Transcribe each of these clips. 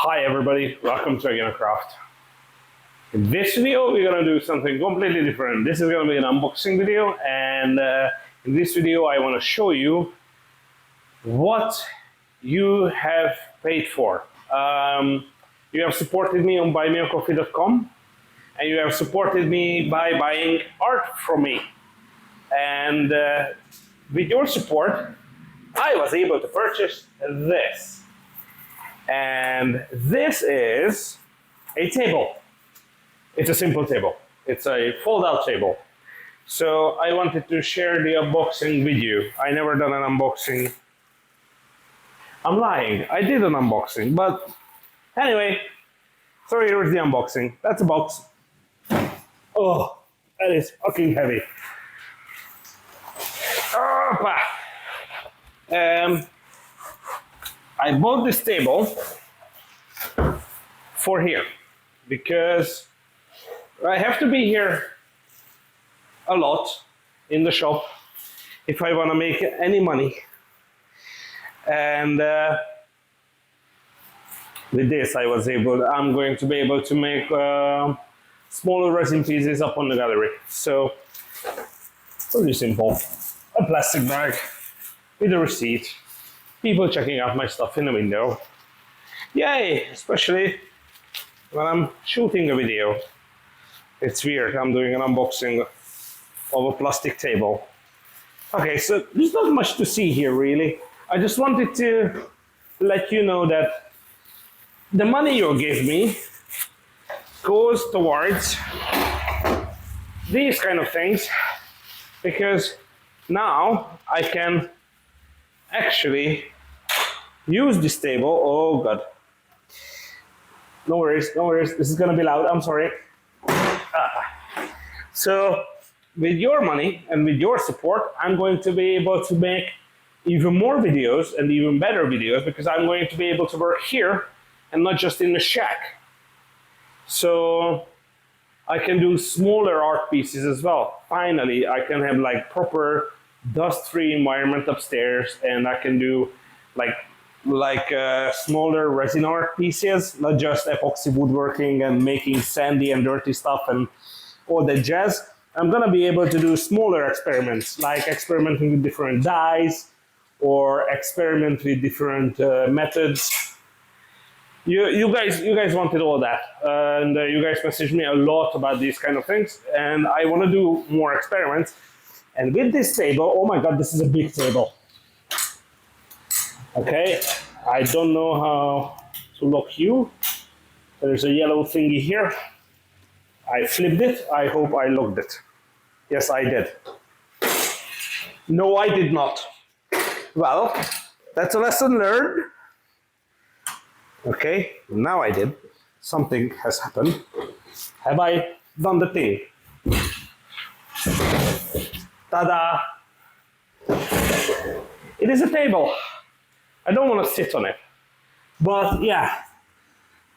Hi everybody, welcome to Aegina Craft. In this video we're going to do something completely different. This is going to be an unboxing video, and in this video I want to show you what you have paid for. You have supported me on buymeacoffee.com, and you have supported me by buying art from me. And with your support I was able to purchase this. And this is a table. It's a simple table. It's a fold-out table. So I wanted to share the unboxing with you. I never done an unboxing. I'm lying. I did an unboxing, but anyway, so here's the unboxing. That's a box. Oh, that is fucking heavy. I bought this table for here because I have to be here a lot in the shop if I want to make any money. And with this I'm going to be able to make smaller resin pieces up on the gallery. So pretty simple. A plastic bag with a receipt. People checking out my stuff in the window. Yay! Especially when I'm shooting a video. It's weird, I'm doing an unboxing of a plastic table. Okay, so there's not much to see here really. I just wanted to let you know that the money you give me goes towards these kind of things, because now I can actually use this table. Oh god, no worries, this is gonna be loud, I'm sorry. So with your money and with your support I'm going to be able to make even more videos and even better videos, because I'm going to be able to work here and not just in the shack. So I can do smaller art pieces as well. Finally I can have like proper dust-free environment upstairs, and I can do like smaller resin art pieces, not just epoxy woodworking and making sandy and dirty stuff and all that jazz. I'm gonna be able to do smaller experiments, like experimenting with different dyes or experiment with different methods. You guys wanted all that, and you guys messaged me a lot about these kind of things, and I want to do more experiments. And with this table, oh my god, this is a big table. Okay, I don't know how to lock you. There's a yellow thingy here. I flipped it. I hope I locked it. Yes, I did. No, I did not. Well, that's a lesson learned. Okay, now I did. Something has happened. Have I done the thing? Ta-da! It is a table. I don't want to sit on it. But yeah,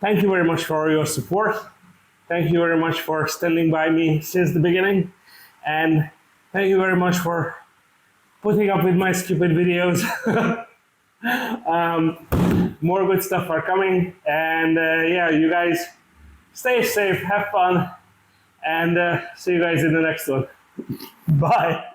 thank you very much for your support. Thank you very much for standing by me since the beginning. And thank you very much for putting up with my stupid videos. More good stuff are coming. And yeah, you guys stay safe, have fun, and see you guys in the next one. Bye.